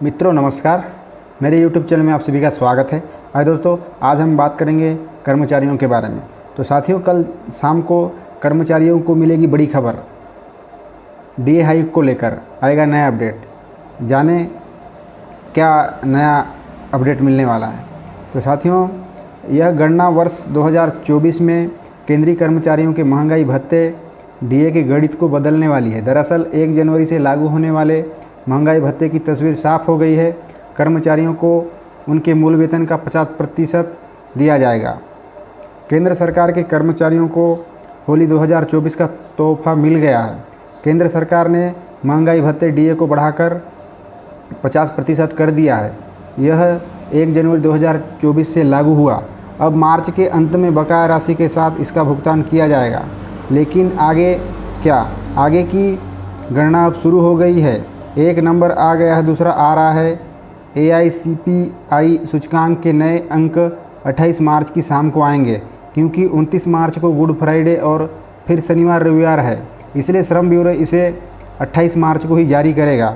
मित्रों नमस्कार, मेरे YouTube चैनल में आप सभी का स्वागत है। आइए दोस्तों, आज हम बात करेंगे कर्मचारियों के बारे में। तो साथियों, कल शाम को कर्मचारियों को मिलेगी बड़ी खबर। डीए हाइक को लेकर आएगा नया अपडेट। जाने क्या नया अपडेट मिलने वाला है। तो साथियों, यह गणना वर्ष 2024 में केंद्रीय कर्मचारियों के महंगाई भत्ते डीए के गणित को बदलने वाली है। दरअसल 1 जनवरी से लागू होने वाले महंगाई भत्ते की तस्वीर साफ हो गई है। कर्मचारियों को उनके मूल वेतन का 50% दिया जाएगा। केंद्र सरकार के कर्मचारियों को होली 2024 का तोहफा मिल गया है। केंद्र सरकार ने महंगाई भत्ते डीए को बढ़ाकर 50% कर दिया है। यह 1 जनवरी 2024 से लागू हुआ। अब मार्च के अंत में बकाया राशि के साथ इसका भुगतान किया जाएगा। लेकिन आगे क्या? आगे की गणना अब शुरू हो गई है। एक नंबर आ गया है, दूसरा आ रहा है। AICPI सूचकांक के नए अंक 28 मार्च की शाम को आएंगे, क्योंकि 29 मार्च को गुड फ्राइडे और फिर शनिवार रविवार है। इसलिए श्रम ब्यूरो इसे 28 मार्च को ही जारी करेगा।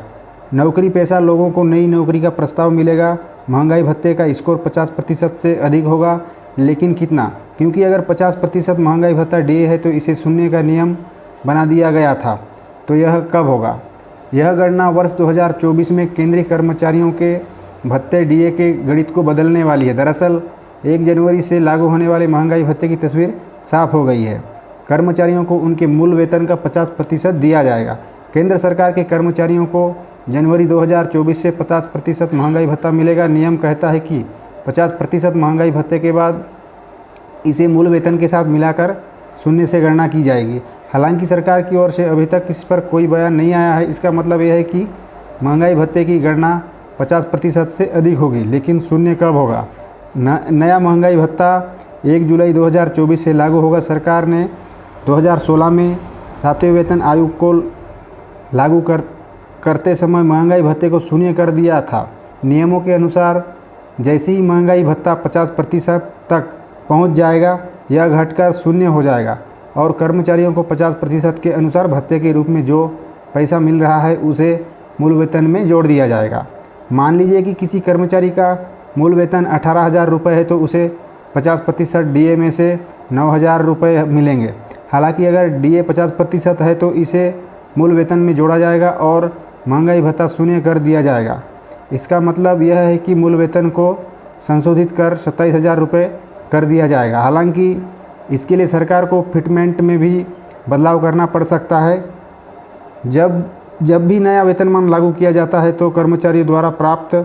नौकरी पेशा लोगों को नई नौकरी का प्रस्ताव मिलेगा। महंगाई भत्ते का स्कोर 50% से अधिक होगा, लेकिन कितना? क्योंकि अगर 50% महंगाई भत्ता डीए है तो इसे शून्य का नियम बना दिया गया था। तो यह कब होगा? यह गणना वर्ष 2024 में केंद्रीय कर्मचारियों के भत्ते डीए के गणित को बदलने वाली है। दरअसल 1 जनवरी से लागू होने वाले महंगाई भत्ते की तस्वीर साफ हो गई है। कर्मचारियों को उनके मूल वेतन का 50% दिया जाएगा। केंद्र सरकार के कर्मचारियों को जनवरी 2024 से 50% महंगाई भत्ता मिलेगा। नियम कहता है कि 50% महंगाई भत्ते के बाद इसे मूल वेतन के साथ मिलाकर शून्य से गणना की जाएगी। हालांकि सरकार की ओर से अभी तक इस पर कोई बयान नहीं आया है। इसका मतलब यह है कि महंगाई भत्ते की गणना 50% से अधिक होगी, लेकिन शून्य कब होगा? नया महंगाई भत्ता 1 जुलाई 2024 से लागू होगा। सरकार ने 2016 में 7वें वेतन आयोग को लागू करते समय महंगाई भत्ते को शून्य कर दिया था। नियमों के अनुसार जैसे ही महंगाई भत्ता 50% तक पहुंच जाएगा, यह घटकर शून्य हो जाएगा और कर्मचारियों को 50% के अनुसार भत्ते के रूप में जो पैसा मिल रहा है उसे मूल वेतन में जोड़ दिया जाएगा। मान लीजिए कि किसी कर्मचारी का मूल वेतन 18,000 रुपये है, तो उसे 50% डीए में से 9,000 रुपये मिलेंगे। हालांकि अगर डीए 50% है तो इसे मूल वेतन में जोड़ा जाएगा और महंगाई भत्ता शून्य कर दिया जाएगा। इसका मतलब यह है कि मूल वेतन को संशोधित कर 27,000 रुपये कर दिया जाएगा। हालांकि इसके लिए सरकार को फिटमेंट में भी बदलाव करना पड़ सकता है। जब भी नया वेतनमान लागू किया जाता है तो कर्मचारियों द्वारा प्राप्त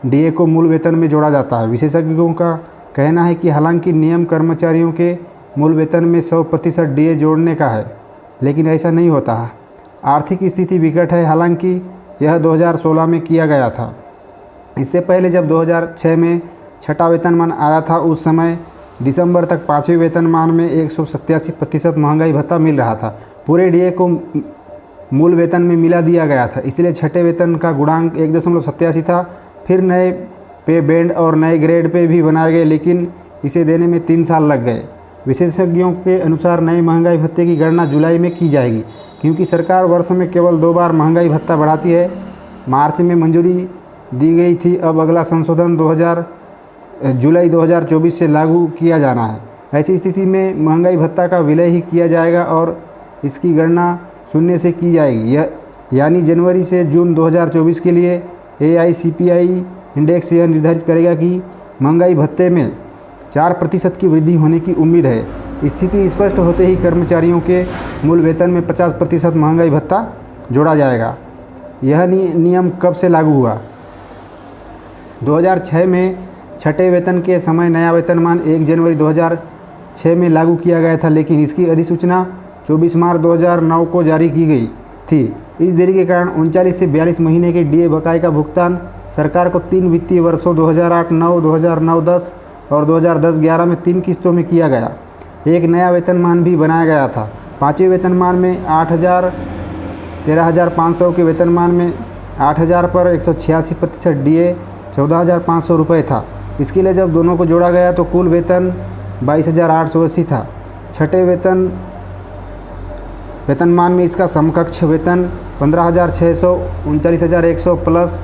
डीए को मूल वेतन में जोड़ा जाता है। विशेषज्ञों का कहना है कि हालांकि नियम कर्मचारियों के मूल वेतन में 100% डीए जोड़ने का है, लेकिन ऐसा नहीं होता है। आर्थिक स्थिति विकट है। हालांकि यह 2016 में किया गया था। इससे पहले जब 2006 में 6वां वेतनमान आया था, उस समय दिसंबर तक 5वें वेतनमान में 187% महंगाई भत्ता मिल रहा था। पूरे डीए को मूल वेतन में मिला दिया गया था। इसलिए 6ठे वेतन का गुणांक 1.87 था। फिर नए पे बैंड और नए ग्रेड पे भी बनाए गए, लेकिन इसे देने में 3 साल लग गए। विशेषज्ञों के अनुसार नए महंगाई भत्ते की गणना जुलाई में की जाएगी, क्योंकि सरकार वर्ष में केवल 2 बार महंगाई भत्ता बढ़ाती है। मार्च में मंजूरी दी गई थी। अब अगला संशोधन जुलाई 2024 से लागू किया जाना है। ऐसी स्थिति में महंगाई भत्ता का विलय ही किया जाएगा और इसकी गणना शून्य से की जाएगी। यानी जनवरी से जून 2024 के लिए AICPI इंडेक्स यह निर्धारित करेगा कि महंगाई भत्ते में 4% की वृद्धि होने की उम्मीद है। स्थिति स्पष्ट होते ही कर्मचारियों के मूल वेतन में 50% महंगाई भत्ता जोड़ा जाएगा। यह नियम कब से लागू हुआ? 2006 में 6ठे वेतन के समय नया वेतनमान 1 जनवरी 2006 में लागू किया गया था, लेकिन इसकी अधिसूचना 24 मार्च 2009 को जारी की गई थी। इस देरी के कारण 39 से 42 महीने के डीए बकाये का भुगतान सरकार को 3 वित्तीय वर्षों 2008-9, 2009-10 और 2010-11 में 3 किस्तों में किया गया। एक नया वेतनमान भी बनाया गया था। 5वें वेतनमान में 8,000, 13,500 के वेतनमान में 8,000 पर 186% डीए 14,500 रुपये था। इसके लिए जब दोनों को जोड़ा गया तो कुल वेतन 22,880 था। 6ठे वेतनमान में इसका समकक्ष वेतन 15,600, 39,100 प्लस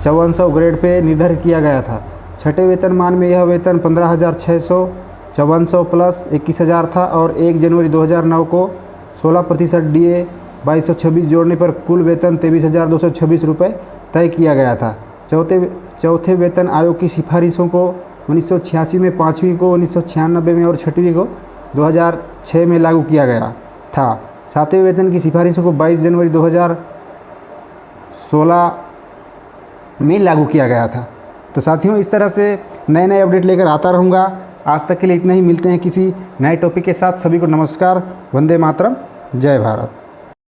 5400 ग्रेड पे निर्धारित किया गया था। छठे वेतनमान में यह वेतन 15,600 5400 प्लस 21,000 था और 1 जनवरी 2009 को 16% DA 2226 जोड़ने पर कुल वेतन 23,226 रुपये तय किया गया था। चौथे वेतन आयोग की सिफारिशों को 1986 में, 5वीं को 1996 में और 6वीं को 2006 में लागू किया गया था। 7वें वेतन की सिफारिशों को 22 जनवरी 2016 में लागू किया गया था। तो साथियों, इस तरह से नए नए अपडेट लेकर आता रहूँगा। आज तक के लिए इतना ही। मिलते हैं किसी नए टॉपिक के साथ। सभी को नमस्कार। वंदे मातरम। जय भारत।